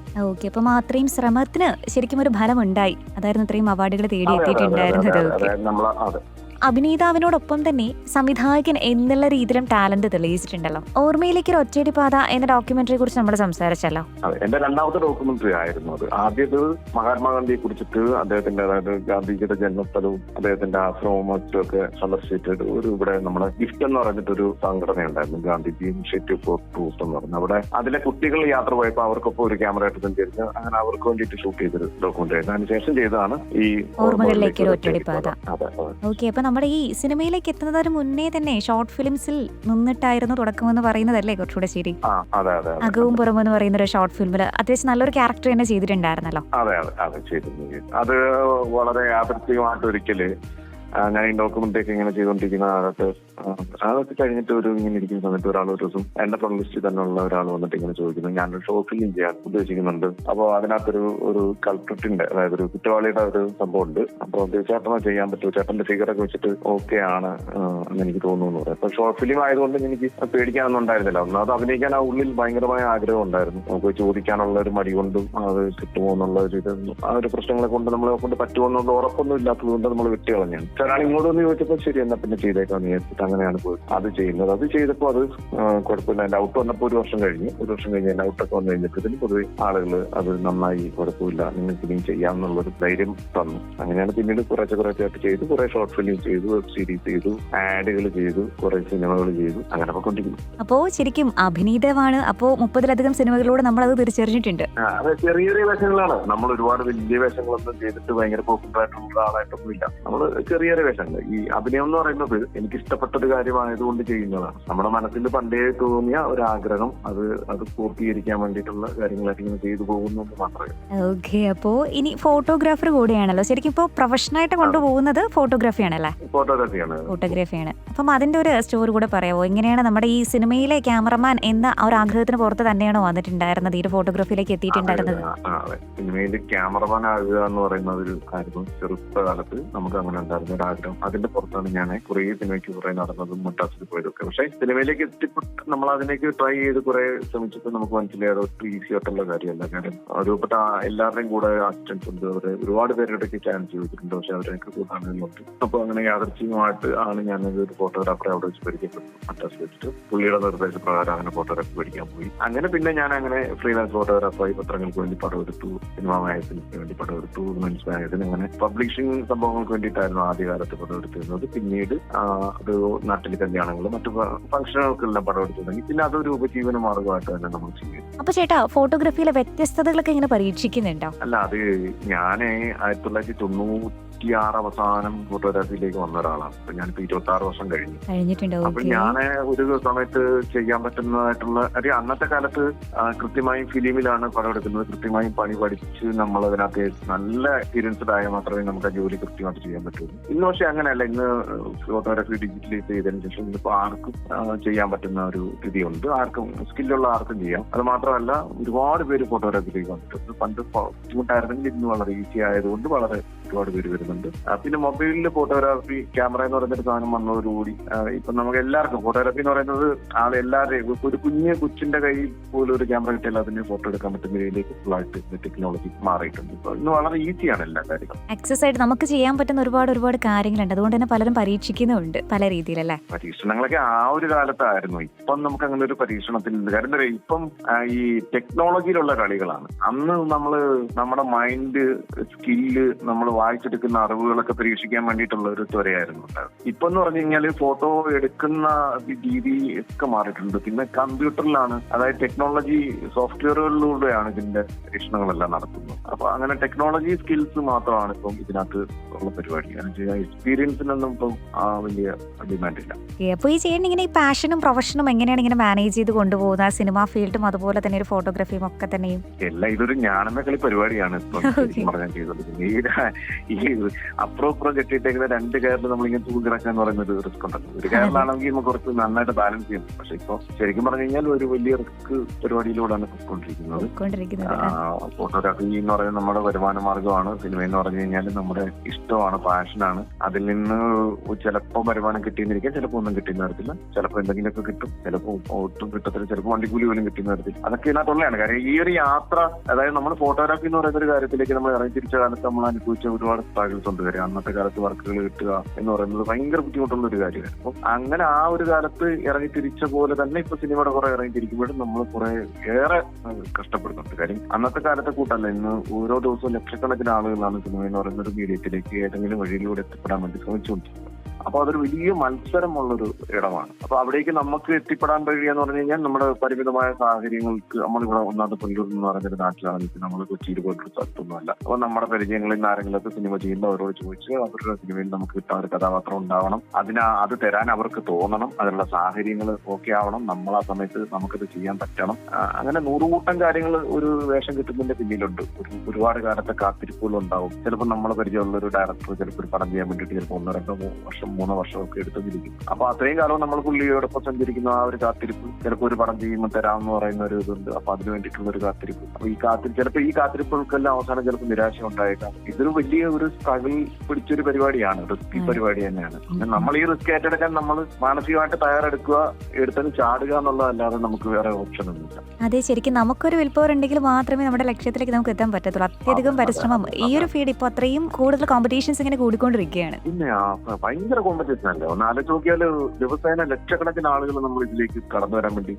അപ്പം അത്രയും ശ്രമത്തിന് ശരിക്കും ഒരു ഫലം ഉണ്ടായി. അതായിരുന്നു ഇത്രയും അവാർഡുകൾ തേടി എത്തിയിട്ടുണ്ടായിരുന്നത്. അഭിനേതാവിനോടൊപ്പം തന്നെ സംവിധായകൻ എന്നുള്ള രീതിയിലും ടാലന്റ് തെളിയിച്ചിട്ടുണ്ടല്ലോ. ഓർമ്മയിലേക്ക് ഒരു ഒറ്റയടിപ്പാത എന്ന ഡോക്യുമെന്ററിയെ കുറിച്ച് നമ്മൾ സംസാരിച്ചല്ലോ. എന്റെ 2ാമത്തെ ഡോക്യുമെന്ററി ആയിരുന്നു അത്. ആദ്യത് മഹാത്മാഗാന്ധിയെ കുറിച്ചിട്ട് അദ്ദേഹത്തിന്റെ, അതായത് ഗാന്ധിജിയുടെ ജന്മസ്ഥലവും അദ്ദേഹത്തിന്റെ ആശ്രമവും മറ്റൊക്കെ സന്ദർശിച്ചിട്ട് ഇവിടെ നമ്മുടെ ഗിഫ്റ്റ് എന്ന് പറഞ്ഞിട്ടൊരു സംഘടന ഉണ്ടായിരുന്നു, ഗാന്ധിജി ഇനിഷ്യേറ്റീവ് ഫോർ ട്രൂത്ത് എന്ന് പറഞ്ഞു. അവിടെ അതിലെ കുട്ടികൾ യാത്ര പോയപ്പോൾ അവർക്കൊപ്പം ഒരു ക്യാമറ ആയിട്ട് സഞ്ചരിച്ച് അങ്ങനെ അവർക്ക് വേണ്ടിയിട്ട് ഷൂട്ട് ചെയ്തൊരു ഡോക്യുമെന്ററി ആയിരുന്നു. അതിനുശേഷം ചെയ്തതാണ് ഈ ഓർമ്മകളിലേക്ക് ഒരു ഒറ്റയടിപ്പാത. അപ്പൊ നമ്മുടെ ഈ സിനിമയിലേക്ക് എത്തുന്നതിന് മുന്നേ തന്നെ ഷോർട്ട് ഫിലിംസിൽ നിന്നിട്ടായിരുന്നു തുടക്കമെന്ന് പറയുന്നതല്ലേ കുറച്ചുകൂടെ ശരി? അകവും പുറമെന്ന് എന്ന് പറയുന്ന ഒരു ഷോർട്ട് ഫിലിമിൽ അത്യാവശ്യം നല്ലൊരു ക്യാരക്ടർ തന്നെ ചെയ്തിട്ടുണ്ടായിരുന്നല്ലോ. അതെ ചെയ്തിരുന്നു. അത് വളരെ യാദൃച്ഛികമായിട്ട് ഒരിക്കല് ഞാൻ ഈ ഡോക്യുമെന്ററി ഒക്കെ ഇങ്ങനെ ചെയ്തുകൊണ്ടിരിക്കുന്ന അതൊക്കെ കഴിഞ്ഞിട്ട് ഇങ്ങനെ ഇരിക്കുന്ന സമയത്ത് ഒരു ദിവസം എന്റെ ഫ്രണ്ട് ലിസ്റ്റിൽ തന്നെ ഉള്ള ഒരാൾ വന്നിട്ട് ഇങ്ങനെ ചോദിക്കുന്നു, ഞാനൊരു ഷോർട്ട് ഫിലിം ചെയ്യാൻ ഉദ്ദേശിക്കുന്നുണ്ട്. അപ്പോൾ അതിനകത്തൊരു കൾപ്രിറ്റിന്റെ, അതായത് ഒരു കുറ്റവാളിയുടെ ഒരു സംഭവം ഉണ്ട്. അപ്പോൾ ചേട്ടനെ ചെയ്യാൻ പറ്റുമോ, ചേട്ടന്റെ ഫിഗറൊക്കെ വെച്ചിട്ട് ഓക്കെ ആണ് എന്ന് എനിക്ക് തോന്നുന്നു. അപ്പൊ ഷോർട്ട് ഫിലിം ആയതുകൊണ്ട് എനിക്ക് പേടിക്കാനൊന്നും ഉണ്ടായിരുന്നില്ല. ഒന്നാമത് അഭിനയിക്കാൻ ആ ഉള്ളിൽ ഭയങ്കരമായ ആഗ്രഹം ഉണ്ടായിരുന്നു. നമുക്ക് ചോദിക്കാനുള്ള ഒരു മടി കൊണ്ടും അത് കിട്ടുമോ എന്നുള്ള ഒരു ആ ഒരു പ്രശ്നങ്ങളെ കൊണ്ട് നമ്മളെ കൊണ്ട് പറ്റുമോ എന്നുള്ള ഉറപ്പൊന്നും ഇല്ലാത്തത് കൊണ്ട് നമ്മൾ വിട്ട് കളഞ്ഞാണ്. ഒരാൾ ഇങ്ങോട്ട് വന്ന് ചോദിച്ചപ്പോൾ ശരി എന്നാ പിന്നെ ചെയ്തേക്കാന്ന് വിചാരിച്ചിട്ട് അങ്ങനെയാണ് പോയത് അത് ചെയ്യുന്നത്. അത് ചെയ്തപ്പോൾ അത് കുഴപ്പമില്ല. എന്റെ ഔട്ട് വന്നപ്പോൾ 1 വർഷം കഴിഞ്ഞ് എന്റെ ഔട്ടൊക്കെ വന്നു കഴിഞ്ഞപ്പോഴത്തേന് പൊതുവെ ആളുകൾ അത് നന്നായി, കുഴപ്പമില്ല, നിങ്ങൾക്ക് ഇനിയും ചെയ്യാമെന്നുള്ളൊരു ധൈര്യം തന്നു. അങ്ങനെയാണ് പിന്നീട് കുറേശ്ശായിട്ട് ചെയ്തു. കുറെ ഷോർട്ട് ഫിലിം ചെയ്തു, വെബ് സീരീസ് ചെയ്തു, ആഡുകൾ ചെയ്തു, കുറെ സിനിമകൾ ചെയ്തു, അങ്ങനെ കൊണ്ടിരിക്കുന്നു. അപ്പോ ശരിക്കും അഭിനേതാവാണ്. അപ്പോ 30-ലധികം സിനിമകളിലൂടെ നമ്മൾ അത് തിരിച്ചറിഞ്ഞിട്ടുണ്ട്. അത് ചെറിയ ചെറിയ വേഷങ്ങളാണ്. നമ്മൾ ഒരുപാട് വലിയ വേഷങ്ങളൊന്നും ചെയ്തിട്ട് ഭയങ്കര പോപ്പുലർ ആയിട്ടുള്ള ആളായിട്ടൊന്നും ഇല്ല. നമ്മൾ ചെറിയ ഒത്തിരിയേറെ വേഷങ്ങൾ. ഈ അഭിനയം എന്ന് പറയുന്നത് എനിക്ക് ഇഷ്ടപ്പെട്ടൊരു കാര്യമായതുകൊണ്ട് ചെയ്യുന്നതാണ്. നമ്മുടെ മനസ്സിൽ പണ്ടേ തോന്നിയ ഒരു ആഗ്രഹം അത് പൂർത്തീകരിക്കാൻ വേണ്ടിയിട്ടുള്ള കാര്യങ്ങളായിട്ട് ഇങ്ങനെ ചെയ്തു പോകുന്നു എന്ന് മാത്രമേ. ഓക്കെ, അപ്പോ ഇനി ഫോട്ടോഗ്രാഫർ കൂടെയാണല്ലോ ശരിക്കും. ഇപ്പോ പ്രൊഫഷനായിട്ട് കൊണ്ടുപോകുന്നത് ഫോട്ടോഗ്രാഫിയാണല്ലേ? ഫോട്ടോഗ്രാഫിയാണ്. അപ്പം അതിന്റെ ഒരു സ്റ്റോറി കൂടെ പറയാമോ? എങ്ങനെയാണ് നമ്മുടെ ഈ സിനിമയിലെ ക്യാമറമാൻ എന്ന ആ ഒരു ആഗ്രഹത്തിന് പുറത്ത് തന്നെയാണോ വന്നിട്ടുണ്ടായിരുന്നത്, ഈ ഒരു ഫോട്ടോഗ്രാഫിയിലേക്ക് എത്തിയിട്ടുണ്ടായിരുന്നത്? സിനിമയിൽ ക്യാമറമാൻ ആകുക എന്ന് പറയുന്ന ഒരു കാര്യം ചെറുപ്പകാലത്ത് നമുക്ക് അങ്ങനെ ഉണ്ടായിരുന്ന ഒരു ആഗ്രഹം. അതിന്റെ പുറത്താണ് ഞാൻ കുറേ സിനിമയ്ക്ക് കുറെ നടന്നതും മദ്രാസിൽ പോയതൊക്കെ. പക്ഷെ സിനിമയിലേക്ക് എത്തിപ്പെട്ട് നമ്മൾ അതിലേക്ക് ട്രൈ ചെയ്ത് കുറെ ശ്രമിച്ചപ്പോൾ നമുക്ക് മനസ്സിലായി അത് ഒട്ടും ഈസി ആയിട്ടുള്ള കാര്യമല്ല. കാര്യം രൂപപ്പെട്ട എല്ലാവരുടെയും കൂടെ അസിസ്റ്റൻസ് ഉണ്ട്, അവര് ഒരുപാട് പേരുടെയൊക്കെ ചാൻസ് ചെയ്തിട്ടുണ്ട്. പക്ഷെ അവരൊക്കെ കൂട്ടാനുണ്ട്. അപ്പൊ അങ്ങനെ യാദൃച്ഛികമായിട്ട് ആണ് ഞാനത് ഒരു ഫോട്ടോഗ്രാഫറെ അവിടെ വെച്ച് പരിചയപ്പെട്ടു. മദ്രാസിൽ വെച്ചിട്ട് പുള്ളിയുടെ നിർദ്ദേശപ്രകാരം അങ്ങനെ ഫോട്ടോഗ്രാഫി പഠിക്കാൻ പോയി. അങ്ങനെ പിന്നെ ഞാൻ അങ്ങനെ ഫ്രീലാൻസ് ഫോട്ടോഗ്രാഫറായി പത്രങ്ങൾക്ക് വേണ്ടി പടമെടുത്തു, സിനിമാ മാഗസിൻസിന് വേണ്ടി പടമെടുത്തു, വുമൻസ് മാഗസിൻ, അങ്ങനെ പബ്ലിഷിംഗ് സംഭവങ്ങൾക്ക് വേണ്ടിയിട്ടായിരുന്നു ആദ്യകാലത്ത് പടമെടുത്തിരുന്നത്. പിന്നീട് അത് നാട്ടിലെ കല്യാണങ്ങളും മറ്റു ഫംഗ്ഷനുകൾക്കെല്ലാം പടമെടുത്തു തുടങ്ങി. പിന്നെ അതൊരു ഉപജീവന മാർഗമായിട്ട് തന്നെ നമ്മൾ ചെയ്യും. അപ്പൊ ചേട്ടാ, ഫോട്ടോഗ്രാഫിയിലെ വ്യത്യസ്തതകളൊക്കെ ഇങ്ങനെ പരീക്ഷിക്കുന്നുണ്ടോ? അല്ല, അത് ഞാൻ 1996 അവസാനം ഫോട്ടോഗ്രാഫിയിലേക്ക് വന്ന ഒരാളാണ്. അപ്പൊ ഞാനിപ്പോ 26 വർഷം കഴിഞ്ഞിട്ടുണ്ട്. അപ്പൊ ഞാൻ ഒരു സമയത്ത് ചെയ്യാൻ പറ്റുന്നതായിട്ടുള്ള അന്നത്തെ കാലത്ത് കൃത്യമായും ഫിലിമിലാണ് പടം എടുക്കുന്നത്. കൃത്യമായും പണി പഠിച്ച് നമ്മൾ അതിനകത്ത് നല്ല എക്സ്പീരിയൻസ്ഡ് ആയാൽ മാത്രമേ നമുക്ക് ആ ജോലി കൃത്യമായിട്ട് ചെയ്യാൻ പറ്റുള്ളൂ. ഇന്ന് പക്ഷെ അങ്ങനെയല്ല. ഇന്ന് ഫോട്ടോഗ്രാഫി ഡിജിറ്റലൈസ് ചെയ്തതിനു ശേഷം ഇന്നിപ്പോ ആർക്കും ചെയ്യാൻ പറ്റുന്ന ഒരു സ്ഥിതിയുണ്ട്. ആർക്കും സ്കില്ലുള്ള ആർക്കും ചെയ്യാം. അത് മാത്രമല്ല, ഒരുപാട് പേര് ഫോട്ടോഗ്രാഫിയിലേക്ക് വന്നിട്ടുണ്ട്. പണ്ട് ബുദ്ധിമുട്ടായിരുന്നെങ്കിൽ ഇന്ന് വളരെ ഈസി ആയതുകൊണ്ട് വളരെ ഒരുപാട് പേര് വരുന്നുണ്ട്. പിന്നെ മൊബൈലിൽ ഫോട്ടോഗ്രാഫി ക്യാമറ എന്ന് പറയുന്നൊരു സാധനം വന്നതോടുകൂടി ഇപ്പൊ നമുക്ക് എല്ലാവർക്കും ഫോട്ടോഗ്രാഫി എന്ന് പറയുന്നത് എല്ലാവരുടെയും ഒരു കൊച്ചിന്റെ കയ്യിൽ പോലും ഒരു ക്യാമറ കിട്ടിയാൽ അതിന് ഫോട്ടോ എടുക്കാൻ പറ്റുന്ന രീതിയിലേക്ക് ഫുള്ളായിട്ട് ടെക്നോളജി മാറിയിട്ടുണ്ട്. ഇപ്പൊ ഇന്ന് വളരെ ഈസിയാണ് എല്ലാ കാര്യങ്ങളും. ആക്സസ് ആയിട്ട് നമുക്ക് ചെയ്യാൻ പറ്റുന്ന ഒരുപാട് കാര്യങ്ങളുണ്ട്. അതുകൊണ്ട് തന്നെ പലരും പരീക്ഷിക്കുന്നുണ്ട് പല രീതിയിലല്ലേ. പരീക്ഷണങ്ങളൊക്കെ ആ ഒരു കാലത്തായിരുന്നു. ഇപ്പം നമുക്ക് അങ്ങനെ ഒരു പരീക്ഷണത്തിനുണ്ട്. കാരണം എന്താ, ഇപ്പം ഈ ടെക്നോളജിയിലുള്ള കളികളാണ്. അന്ന് നമ്മുടെ മൈൻഡ് സ്കില്ല് നമ്മൾ വായിച്ചെടുക്കുന്ന അറിവുകളൊക്കെ പരീക്ഷിക്കാൻ വേണ്ടിയിട്ടുള്ള ഒരു ത്വരയായിരുന്നു ഉണ്ടായിരുന്നു. ഇപ്പൊ എന്ന് പറഞ്ഞു കഴിഞ്ഞാൽ ഫോട്ടോ എടുക്കുന്ന രീതി ഒക്കെ മാറിയിട്ടുണ്ട്. പിന്നെ കമ്പ്യൂട്ടറിലാണ്, അതായത് ടെക്നോളജി സോഫ്റ്റ്വെയറുകളിലൂടെയാണ് ഇതിന്റെ പരീക്ഷണങ്ങളെല്ലാം നടത്തുന്നത്. അപ്പൊ അങ്ങനെ ടെക്നോളജി സ്കിൽസ് മാത്രമാണ് ഇപ്പം ഇതിനകത്ത് ഉള്ള പരിപാടി. എക്സ്പീരിയൻസിനൊന്നും ഇപ്പം വലിയ ഡിമാൻഡ് ഇല്ല. അപ്പൊ ഈ ചെയ്യുന്ന ഇങ്ങനെ ഈ പാഷനും പ്രൊഫഷനും എങ്ങനെയാണ് ഇങ്ങനെ മാനേജ് ചെയ്ത് കൊണ്ടുപോകുന്നത്? സിനിമാ ഫീൽഡും അതുപോലെ തന്നെ ഒരു ഫോട്ടോഗ്രാഫിയും ഒക്കെ തന്നെയും എല്ലാം ഇതൊരു ഞാനെന്ന കളി പരിപാടിയാണ് ഇപ്പം പറഞ്ഞാൽ ചെയ്തത്. ഈ അപ്പുറം കെട്ടിയിട്ടേക്കുന്ന 2 കയറിൽ നമ്മളിങ്ങനെ തൂക്കിറക്കാൻ പറയുന്നത് റിസ്ക് ഉണ്ടല്ലോ. ഒരു കയറിലാണെങ്കിൽ നമുക്ക് കുറച്ച് നന്നായിട്ട് ബാലൻസ് ചെയ്യും. പക്ഷെ ഇപ്പൊ ശരിക്കും പറഞ്ഞു കഴിഞ്ഞാൽ ഒരു വലിയ റിസ്ക് പരിപാടിയിലൂടെയാണ് പോയിക്കൊണ്ടിരിക്കുന്നത്. ഫോട്ടോഗ്രാഫി എന്ന് പറയുന്നത് നമ്മുടെ വരുമാന മാർഗമാണ്. സിനിമ എന്ന് പറഞ്ഞു കഴിഞ്ഞാൽ നമ്മുടെ ഇഷ്ടമാണ്, പാഷനാണ്. അതിൽ നിന്ന് ചിലപ്പോൾ വരുമാനം കിട്ടിയെന്നിരിക്കാം, ചിലപ്പോൾ ഒന്നും കിട്ടിയെന്ന് വരത്തില്ല. ചിലപ്പോൾ എന്തെങ്കിലുമൊക്കെ കിട്ടും, ചിലപ്പോൾ ഒട്ടും കിട്ടത്തില്ല, ചിലപ്പോൾ വണ്ടിക്കൂലി പോലും കിട്ടുന്ന വരത്തില്ല. അതൊക്കെ ഇതിനകത്തുള്ളതാണ്. കാരണം ഈ ഒരു യാത്ര, അതായത് നമ്മൾ ഫോട്ടോഗ്രാഫി എന്ന് പറയുന്ന ഒരു കാര്യത്തിലേക്ക് നമ്മൾ ഇറങ്ങി തിരിച്ച കാലത്ത് നമ്മൾ അനുഭവിച്ച ഒരുപാട് സ്ട്രഗിൾസ് ഉണ്ട്. കാര്യം അന്നത്തെ കാലത്ത് വർക്കുകൾ കിട്ടുക എന്ന് പറയുന്നത് ഭയങ്കര ബുദ്ധിമുട്ടുള്ള ഒരു കാര്യമാണ്. അപ്പം അങ്ങനെ ആ ഒരു കാലത്ത് ഇറങ്ങി തിരിച്ച പോലെ തന്നെ ഇപ്പൊ സിനിമയുടെ കുറെ ഇറങ്ങി തിരിക്കുമ്പോഴും നമ്മൾ കുറെ ഏറെ കഷ്ടപ്പെടുന്നുണ്ട്. കാര്യം അന്നത്തെ കാലത്തെ കൂട്ടല്ല. ഇന്ന് ഓരോ ദിവസവും ലക്ഷക്കണക്കിന് ആളുകളാണ് സിനിമ എന്ന് പറയുന്ന ഒരു മീഡിയത്തിലേക്ക് ഏതെങ്കിലും വഴിയിലൂടെ എത്തിപ്പെടാൻ വേണ്ടി ശ്രമിച്ചുകൊണ്ടിരിക്കുന്നത്. അപ്പൊ അതൊരു വലിയ മത്സരമുള്ളൊരു ഇടമാണ്. അപ്പൊ അവിടേക്ക് നമുക്ക് എത്തിപ്പെടാൻ കഴിയുകയെന്ന് പറഞ്ഞു കഴിഞ്ഞാൽ നമ്മുടെ പരിമിതമായ സാഹചര്യങ്ങൾക്ക് നമ്മളിവിടെ ഒന്നാമത് പുല്ലൂർ എന്ന് പറയുന്നൊരു നാട്ടിലാണെങ്കിൽ നമ്മൾ കൊച്ചിയിൽ പോയിട്ടൊരു സ്ഥലത്തൊന്നുമല്ല. അപ്പൊ നമ്മുടെ പരിചയങ്ങളിൽ നിന്ന് ആരെങ്കിലൊക്കെ സിനിമ ചെയ്യുമ്പോൾ അവരോട് ചോദിച്ച് അവരുടെ സിനിമയിൽ നമുക്ക് കിട്ടാൻ ഒരു കഥാപാത്രം ഉണ്ടാവണം. അത് തരാൻ അവർക്ക് തോന്നണം. അതിനുള്ള സാഹചര്യങ്ങൾ ഓക്കെ ആവണം. നമ്മൾ ആ സമയത്ത് നമുക്കത് ചെയ്യാൻ പറ്റണം. അങ്ങനെ 100 കൂട്ടം കാര്യങ്ങൾ ഒരു വേഷം കിട്ടുന്നതിന്റെ പിന്നിലുണ്ട്. ഒരുപാട് കാലത്തെ കാത്തിരിപ്പുകൾ ഉണ്ടാവും. ചിലപ്പോൾ നമ്മളെ പരിചയമുള്ള ഒരു ഡയറക്ടർ ചിലപ്പോൾ ഒരു പടം ചെയ്യാൻ വേണ്ടിയിട്ട് ചിലപ്പോൾ 1-2 വർഷം 3 വർഷമൊക്കെ എടുത്തിരിക്കും. അപ്പൊ അത്രയും കാലം നമ്മൾ പുള്ളിയോടൊപ്പം സഞ്ചരിക്കുന്ന ആ ഒരു കാത്തിരിപ്പ്, ചിലപ്പോൾ ഒരു പടം ചെയ്യുമ്പോൾ തരാമെന്ന് പറയുന്ന ഒരു ഇതുണ്ട്. അപ്പൊ അതിന് വേണ്ടിയിട്ടുള്ള ഒരു കാത്തിരിപ്പ്. അപ്പൊ ചിലപ്പോൾ ഈ കാത്തിരിപ്പുകൾക്കെല്ലാം അവസാനം ചിലപ്പോൾ നിരാശ ഉണ്ടായേക്കാം. ഇതൊരു വലിയ ഒരു സ്ട്രഗിൾ പിടിച്ചൊരു പരിപാടിയാണ്, റിസ്കി പരിപാടി തന്നെയാണ്. നമ്മൾ ഈ റിസ്ക് ഏറ്റെടുക്കാൻ നമ്മൾ മാനസികമായിട്ട് തയ്യാറെടുക്കുക, എടുത്തത് ചാടുക എന്നുള്ളതല്ലാതെ നമുക്ക് വേറെ ഓപ്ഷൻ ഒന്നുമില്ല. അതെ, ശരിക്കും നമുക്കൊരു വിൽ പവർ ഉണ്ടെങ്കിൽ മാത്രമേ നമ്മുടെ ലക്ഷ്യത്തിലേക്ക് നമുക്ക് എത്താൻ പറ്റത്തുള്ളൂ. അത്യധികം പരിശ്രമം. ഈ ഒരു ഫീൽഡ് ഇപ്പൊ അത്രയും കൂടുതൽ കോമ്പറ്റീഷൻസ് ഇങ്ങനെ കൂടിക്കൊണ്ടിരിക്കുകയാണ്. പിന്നെ ഭയങ്കര ഭയങ്കര കോമ്പറ്റീഷൻ അല്ലേ. ഒന്ന് ആലോചിച്ച് നോക്കിയാൽ ദിവസേന ലക്ഷക്കണക്കിന് ആളുകൾ നമ്മൾ ഇതിലേക്ക് കടന്നു വരാൻ വേണ്ടി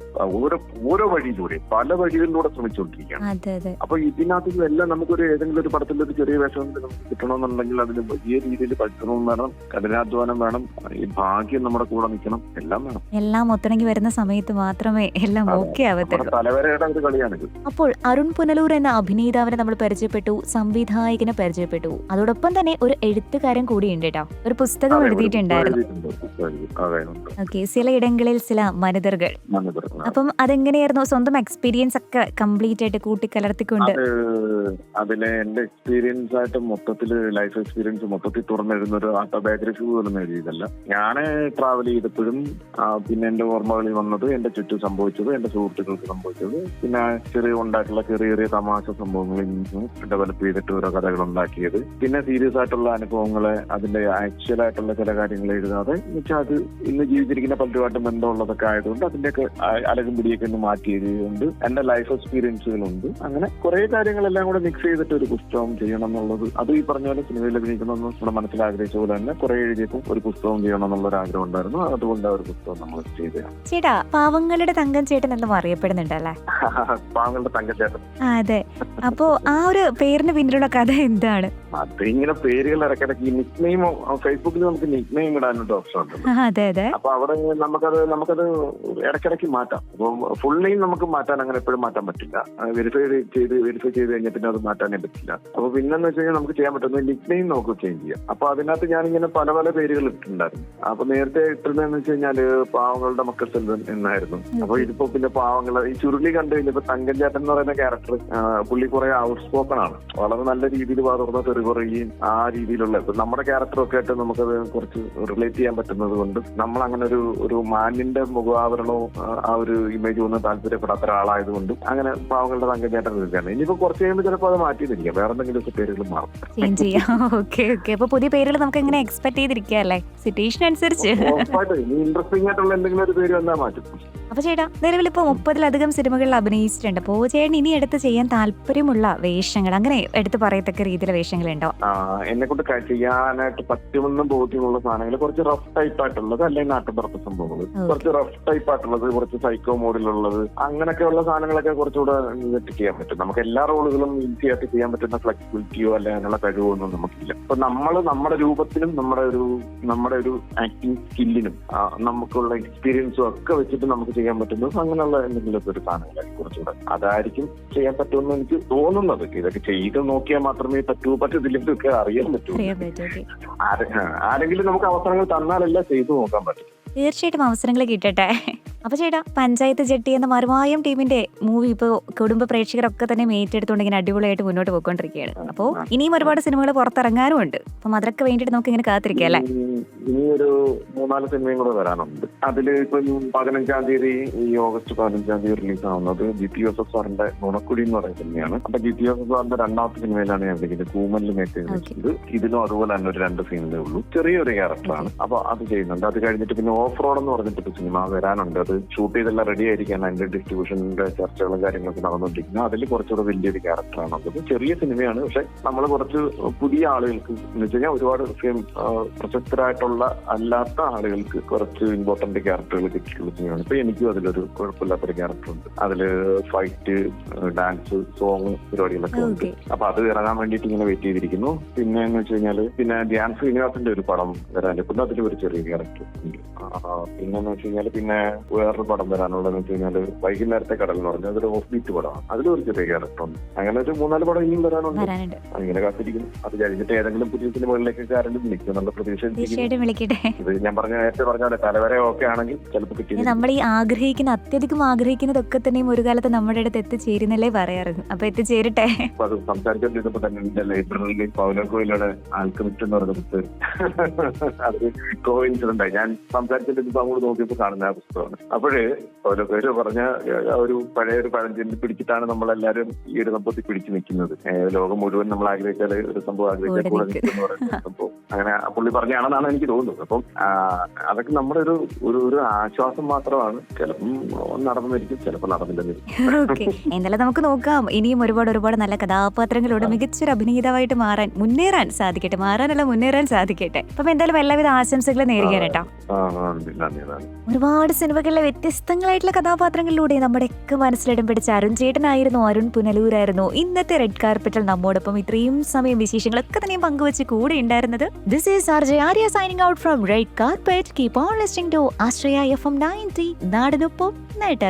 ഓരോ വഴിയിലൂടെ പല വഴികളിലൂടെ ശ്രമിച്ചുകൊണ്ടിരിക്കുകയാണ്. അപ്പൊ ഇതിനകത്ത് എല്ലാം നമുക്കൊരു ഏതെങ്കിലും ഒരു പടത്തിന്റെ ഒരു ചെറിയ വേഷം നമുക്ക് കിട്ടണമെന്നുണ്ടെങ്കിൽ അതിന് വലിയ രീതിയിൽ പഠിക്കണമെന്ന് വേണം, കഠിനാധ്വാനം വേണം, ഈ ഭാഗ്യം നമ്മുടെ കൂടെ നിൽക്കണം, എല്ലാം വേണം. എല്ലാം ഒത്തിണങ്ങി വരുന്ന സമയത്ത് മാത്രമേ എല്ലാം ഓക്കെ ആവത്തുള്ളൂ. തലവരയുടെ ഒരു കളിയാണിത്. അപ്പോൾ അരുൺ പുനലൂർ എന്ന അഭിനേതാവിനെ നമ്മൾ പരിചയപ്പെട്ടു, സംവിധായകനെ പരിചയപ്പെട്ടു, അതോടൊപ്പം തന്നെ ഒരു എഴുത്തുകാരൻ കൂടിയുണ്ട് കേട്ടോ. ഒരു പുസ്തകം എഴുതിയിട്ടുണ്ടായിരുന്നു. ഓക്കെ, ചിലയിടങ്ങളിൽ ചില മനിതർകൾ. അപ്പം അതെങ്ങനെയായിരുന്നു? സ്വന്തം എക്സ്പീരിയൻസ് ഒക്കെ കംപ്ലീറ്റ് ആയിട്ട് കൂട്ടിക്കലർത്തിക്കൊണ്ട്. അതിലെ എന്റെ എക്സ്പീരിയൻസ് ആയിട്ട് മൊത്തത്തില് ലൈഫ് എക്സ്പീരിയൻസ് മൊത്തത്തിൽ തുറന്നെഴുതുന്ന ഒരു ഓട്ടോബയോഗ്രഫി പോലും എഴുതിയതല്ല. ഞാൻ ട്രാവൽ ചെയ്തപ്പോഴും പിന്നെ എന്റെ ഓർമ്മകളിൽ വന്നത്, എന്റെ ചുറ്റും സംഭവിച്ചത്, എന്റെ സുഹൃത്തുക്കൾക്ക് സംഭവിച്ചത്, പിന്നെ ഉണ്ടായിട്ടുള്ള ചെറിയ തമാശ സംഭവങ്ങളിൽ നിന്നും ഡെവലപ്പ് ചെയ്തിട്ട് ഓരോ കഥകൾ ഉണ്ടാക്കിയത്, പിന്നെ സീരിയസ് ആയിട്ടുള്ള അനുഭവങ്ങളെ അതിന്റെ ആക്ച്വൽ ആയിട്ടുള്ള ചില കാര്യങ്ങൾ എഴുതാതെ എന്നുവെച്ചാൽ അത് ഇന്ന് ജീവിച്ചിരിക്കുന്ന പലരുമായിട്ടും ബന്ധമുള്ളതൊക്കെ ആയതുകൊണ്ട് അതിന്റെയൊക്കെ അലകും പിടിയൊക്കെ ഒന്ന് മാറ്റിയതുകൊണ്ട് എന്റെ ലൈഫ് എക്സ്പീരിയൻസുകളുണ്ട്. അങ്ങനെ കുറെ കാര്യങ്ങളെല്ലാം കൂടെ മിക്സ് ചെയ്തിട്ട് ഒരു പുസ്തകം ചെയ്യണം എന്നുള്ളത്, അത് ഈ പറഞ്ഞ പോലെ സിനിമയിൽ അഭിനയിക്കണമെന്ന് നമ്മുടെ മനസ്സിൽ ആഗ്രഹിച്ച പോലെ തന്നെ കുറെ എഴുതിയപ്പോൾ ഒരു പുസ്തകം ചെയ്യണം എന്നുള്ളൊരു ആഗ്രഹം ഉണ്ടായിരുന്നു. അതുകൊണ്ട് ആ ഒരു പുസ്തകം നമ്മൾ ചെയ്തതാണ്. ചേട്ടാ, പാവങ്ങളുടെ തങ്കം ചേട്ടൻ എന്നും അറിയപ്പെടുന്നുണ്ടല്ലേ? പാവങ്ങളുടെ തങ്കം ചേട്ടൻ. അതെ. അപ്പോ ആ ഒരു പേരിന് പിന്നിലുള്ള കഥ എന്താണ്? അത് ഇങ്ങനെ പേരുകൾ ഇടയ്ക്കിടയ്ക്ക് ഈ നിക് നെയിം ഫേസ്ബുക്കിൽ നമുക്ക് നിക് നെയിം ഇടാനൊരു ഓപ്ഷൻ ഉണ്ട്. അതെ അതെ. അപ്പൊ അവിടെ നമുക്കത് ഇടയ്ക്കിടയ്ക്ക് മാറ്റാം. അപ്പൊ ഫുൾ നെയിം നമുക്ക് മാറ്റാൻ അങ്ങനെ എപ്പോഴും മാറ്റാൻ പറ്റില്ല. വെരിഫൈ ചെയ്ത് കഴിഞ്ഞാൽ പിന്നെ അത് മാറ്റാനേ പറ്റില്ല. അപ്പൊ പിന്നെന്ന് വെച്ച് കഴിഞ്ഞാൽ നമുക്ക് ചെയ്യാൻ പറ്റുന്നത് നിക് നെയിം നമുക്ക് ചേഞ്ച് ചെയ്യാം. അപ്പൊ അതിനകത്ത് ഞാനിങ്ങനെ പല പേരുകൾ ഇട്ടിട്ടുണ്ടായിരുന്നു. അപ്പൊ നേരത്തെ ഇട്ടിരുന്നതെന്ന് വെച്ച് കഴിഞ്ഞാല് പാവങ്ങളുടെ മക്കൾ സെൽവൻ എന്നായിരുന്നു. അപ്പൊ ഇതിപ്പോ പിന്നെ പാവങ്ങളെ ഈ ചുരുളി കണ്ടു കഴിഞ്ഞപ്പോ തങ്കൻ ചേട്ടൻ എന്ന് പറയുന്ന ക്യാരക്ടർ പുള്ളി കുറെ ഔട്ട് സ്പോക്കൺ ആണ്, വളരെ നല്ല രീതിയിൽ വാതുറന്ന തെറി പറയുകയും ആ രീതിയിലുള്ള നമ്മുടെ ക്യാരക്ടറൊക്കെ ആയിട്ട് നമുക്കത് കുറച്ച് റിലേറ്റ് ചെയ്യാൻ പറ്റുന്നത് കൊണ്ട് നമ്മൾ അങ്ങനെ ഒരു മാന്യന്റെ മുഖാവരണവും ആ ഒരു ഇമേജ് ഒന്നും താല്പര്യപ്പെടാത്ത ഒരാളായതുകൊണ്ട് അങ്ങനെ പാവങ്ങളുടെ തങ്കൻ ചേട്ടൻ നിൽക്കുകയാണ്. ഇനിയിപ്പോ കുറച്ച് കഴിയുമ്പോൾ ചിലപ്പോൾ അത് മാറ്റിയിരിക്കാം, വേറെ എന്തെങ്കിലും പേരുകൾ മാറും. അപ്പൊ പുതിയ പേരുകൾ നമുക്ക് എങ്ങനെ എക്സ്പെക്ട് ചെയ്തിരിക്കല്ലേ, സിറ്റുവേഷൻ അനുസരിച്ച് ഇൻട്രസ്റ്റിംഗ് ആയിട്ടുള്ള എന്തെങ്കിലും ഒരു പേര് വന്നാൽ മാറ്റും. അപ്പൊ ചേട്ടാ, നിലവിൽ ഇപ്പൊ 30-ലധികം സിനിമകളിൽ അഭിനയിച്ചിട്ടുണ്ട്. അപ്പോ ചേട്ടൻ ഇനി എടുത്ത് ചെയ്യാൻ താല്പര്യമുള്ള വേഷങ്ങൾ, അങ്ങനെ എടുത്ത് പറയത്തക്ക രീതിയിലെ വേഷങ്ങളുണ്ടോ? എന്നെ കൊണ്ട് ചെയ്യാനായിട്ട് പറ്റുമെന്നും ബോധ്യമുള്ള സാധനങ്ങൾ കുറച്ച് റഫ് ടൈപ്പ് ആയിട്ടുള്ളത്, അല്ലെങ്കിൽ നാട്ടുപുറത്ത് സംഭവങ്ങൾ കുറച്ച് റഫ് ടൈപ്പ് ആയിട്ടുള്ളത്, കുറച്ച് സൈക്കോ മോഡിലുള്ളത്, അങ്ങനെയൊക്കെയുള്ള സാധനങ്ങളൊക്കെ കുറച്ചുകൂടെ ചെയ്യാൻ പറ്റും. നമുക്ക് എല്ലാ റോളുകളും ഈസി ആയിട്ട് ചെയ്യാൻ പറ്റുന്ന ഫ്ലെക്സിബിലിറ്റിയോ അല്ലെങ്കിൽ അതിനുള്ള കഴിവോ ഒന്നും നമുക്കില്ല. അപ്പൊ നമ്മുടെ രൂപത്തിനും നമ്മുടെ ഒരു ആക്ടിങ് സ്കില്ലിനും നമുക്കുള്ള എക്സ്പീരിയൻസും ഒക്കെ വെച്ചിട്ട് നമുക്ക് ചെയ്യാൻ പറ്റുന്നത് അങ്ങനെയുള്ള എന്തെങ്കിലും ഒരു സാധനങ്ങളായിരിക്കും കുറച്ചുകൂടെ. അതായിരിക്കും ചെയ്യാൻ പറ്റുമെന്ന് എനിക്ക് തോന്നുന്നത്. ഇതൊക്കെ ചെയ്ത് നോക്കിയാൽ മാത്രമേ പറ്റത്തില്ലെന്നൊക്കെ അറിയാൻ പറ്റൂ. ആരെങ്കിലും നമുക്ക് അവസരങ്ങൾ തന്നാലല്ല ചെയ്തു നോക്കാൻ പറ്റും. തീർച്ചയായിട്ടും അവസരങ്ങൾ കിട്ടട്ടെ. അപ്പൊ ചേട്ടാ, പഞ്ചായത്ത് ജെട്ടി എന്ന മറുവായം ടീമിന്റെ മൂവി ഇപ്പോ കുടുംബ പ്രേക്ഷകരൊക്കെ തന്നെ ഏറ്റെടുത്തുകൊണ്ട് ഇങ്ങനെ അടിപൊളിയായിട്ട് മുന്നോട്ട് പോയിക്കൊണ്ടിരിക്കുകയാണ്. അപ്പോ ഇനിയും ഒരുപാട് സിനിമകൾ പുറത്തിറങ്ങാനും ഉണ്ട്. അപ്പം അതൊക്കെ വേണ്ടിട്ട് നമുക്ക് ഇങ്ങനെ കാത്തിരിക്കാം അല്ലേ? ഇനിയൊരു 3-4 സിനിമയും കൂടെ വരാനുണ്ട്. അതില് ഇപ്പം 15-ാം തീയതി ഈ ഓഗസ്റ്റ് 15-ാം തീയതി റിലീസ് ആവുന്നത് ജിതി ജോസഫ് സാറിന്റെ നുണക്കുടി എന്ന് പറയുന്ന സിനിമയാണ്. അപ്പൊ ജിതി ജോസഫ് സാറിന്റെ 2ാമത്തെ സിനിമയിലാണ് ഞാൻ വിളിക്കുന്നത്. കൂമലിൽ മേറ്റ് ഇതിലും അതുപോലെ തന്നെ ഒരു 2 സീനിലേ ഉള്ളൂ. ചെറിയൊരു ക്യാരക്ടറാണ്. അപ്പൊ അത് ചെയ്യുന്നുണ്ട്. അത് കഴിഞ്ഞിട്ട് പിന്നെ ഓഫ് റോഡ് എന്ന് പറഞ്ഞിട്ട് സിനിമ വരാനുണ്ട്. അത് ഷൂട്ട് ചെയ്തെല്ലാം റെഡി ആയിരിക്കാണ്. അതിന്റെ ഡിസ്ട്രിബ്യൂഷന്റെ ചർച്ചകളും കാര്യങ്ങളൊക്കെ നടന്നുകൊണ്ടിരിക്കുന്നത്. അതിൽ കുറച്ചുകൂടെ വലിയൊരു ക്യാരക്ടറാണ്. അത് ചെറിയ സിനിമയാണ്, പക്ഷെ നമ്മൾ കുറച്ച് പുതിയ ആളുകൾക്ക് എന്ന് വെച്ച് കഴിഞ്ഞാൽ ഒരുപാട് പ്രശസ്തരായിട്ടുള്ള അല്ലാത്ത ആളുകൾക്ക് കുറച്ച് ഇമ്പോർട്ടന്റ് ക്യാരക്ടറുകൾ കിട്ടിയിട്ടുള്ള സിനിമയാണ്. ഇപ്പൊ എനിക്കും അതിലൊരു കുഴപ്പമില്ലാത്തൊരു ക്യാരക്ടർ ഉണ്ട്. അതില് ഫൈറ്റ്, ഡാൻസ്, സോങ് പരിപാടികളൊക്കെ ഉണ്ട്. അപ്പൊ അത് ഇറങ്ങാൻ വേണ്ടിയിട്ട് ഇങ്ങനെ വെയിറ്റ് ചെയ്തിരിക്കുന്നു. പിന്നെ എന്ന് വെച്ച് കഴിഞ്ഞാല് പിന്നെ ധ്യാൻ ശ്രീനിവാസിന്റെ ഒരു പടം വരാനിരിക്കുന്നു. അതിൽ ഒരു ചെറിയ ക്യാരക്ടർ ഉണ്ട്. പിന്നെന്ന് വെച്ച് കഴിഞ്ഞാല് പിന്നെ വേറൊരു പടം വരാനുള്ളതെന്ന് വെച്ച് കഴിഞ്ഞാല് വൈകുന്നേരത്തെ കടൽ എന്ന് പറഞ്ഞാൽ അതൊരു ഓഫ് ബീറ്റ് പടമാണ്. അതിലൊരു ചെറിയ ക്യാരക്ടർ ഉണ്ട്. അങ്ങനെ ഒരു 3-4 പടം ഇനിയും വരാനുണ്ട്. അങ്ങനെ കാത്തിരിക്കുന്നു. അത് കഴിഞ്ഞിട്ട് ഏതെങ്കിലും പുതിയ സിനിമകളിലേക്ക് ആരെങ്കിലും വിളിക്കും എന്നുള്ള പ്രതീക്ഷ. ഇത് ഞാൻ നേരത്തെ പറഞ്ഞ പോലെ തലവരെ ഒക്കെ ആണെങ്കിൽ ചിലപ്പോൾ കിട്ടി. നമ്മൾ ഈ അത്യധികം ആഗ്രഹിക്കുന്നതൊക്കെ തന്നെയും ഒരു കാലത്ത് നമ്മുടെ അടുത്ത് എത്തിച്ചേരുന്നല്ലേ പറയാറ്. അപ്പൊ എത്തിച്ചേരട്ടെ. അത് സംസാരിച്ചോണ്ടിരുന്നപ്പോ തന്നെ എന്റെ ലൈബ്രറിയിൽ പൗലോ കോയിലോടെ ആൽക്കമിസ്റ്റ് എന്ന് പറഞ്ഞ പുസ്തകം അത് കോയിൻസിഡന്റ് ആയി. ഞാൻ സംസാരിച്ചിട്ട് അങ്ങോട്ട് നോക്കിയപ്പോൾ കാണുന്ന ആ പുസ്തകമാണ്. അപ്പോഴ് ഓരോ പേര് പറഞ്ഞ ഒരു പഴയ ഒരു പഴഞ്ചൊല്ലി പിടിച്ചിട്ടാണ് നമ്മളെല്ലാരും ഈ ഒരു സംഭവത്തിൽ പിടിച്ചു നിൽക്കുന്നത്. ലോകം മുഴുവൻ നമ്മൾ ആഗ്രഹിച്ചാൽ ഒരു സംഭവം ആഗ്രഹിച്ചാൽ കൂടെ നിൽക്കുന്ന പറയുന്ന സംഭവം അങ്ങനെ പുള്ളി പറഞ്ഞാണെന്നാണ് എനിക്ക് തോന്നുന്നത്. അപ്പം അതൊക്കെ നമ്മുടെ ഒരു ആശ്വാസം മാത്രമാണ്. ചിലപ്പം നടന്നിരിക്കും, ചിലപ്പോൾ നടന്നില്ലെന്നിരിക്കും. ഓക്കെ, എന്തായാലും നമുക്ക് നോക്കാം. ഇനിയും ഒരുപാട് നല്ല കഥാപാത്രങ്ങളോട് മികച്ചൊരു അഭിനേതാവായിട്ട് മുന്നേറാൻ സാധിക്കട്ടെ. അപ്പം എന്തായാലും എല്ലാവിധ ആശംസകളും നേരുകയാണ് കേട്ടോ. ഒരുപാട് സിനിമകളിലെ വ്യത്യസ്തങ്ങളായിട്ടുള്ള കഥാപാത്രങ്ങളിലൂടെ നമ്മുടെയൊക്കെ മനസ്സിലിടം പിടിച്ച അരുൺ ചേട്ടനായിരുന്നു, അരുൺ പുനലൂരായിരുന്നു ഇന്നത്തെ റെഡ് കാർപ്പറ്റിൽ നമ്മോടൊപ്പം ഇത്രയും സമയം വിശേഷങ്ങളൊക്കെ തന്നെയും പങ്കുവെച്ച് കൂടെ ഉണ്ടായിരുന്നത്. This is RJ Arya signing out from Red Carpet. Keep on listening to Astraya FM 90 നാടിനൊപ്പം നാട്ടുകാർക്ക്.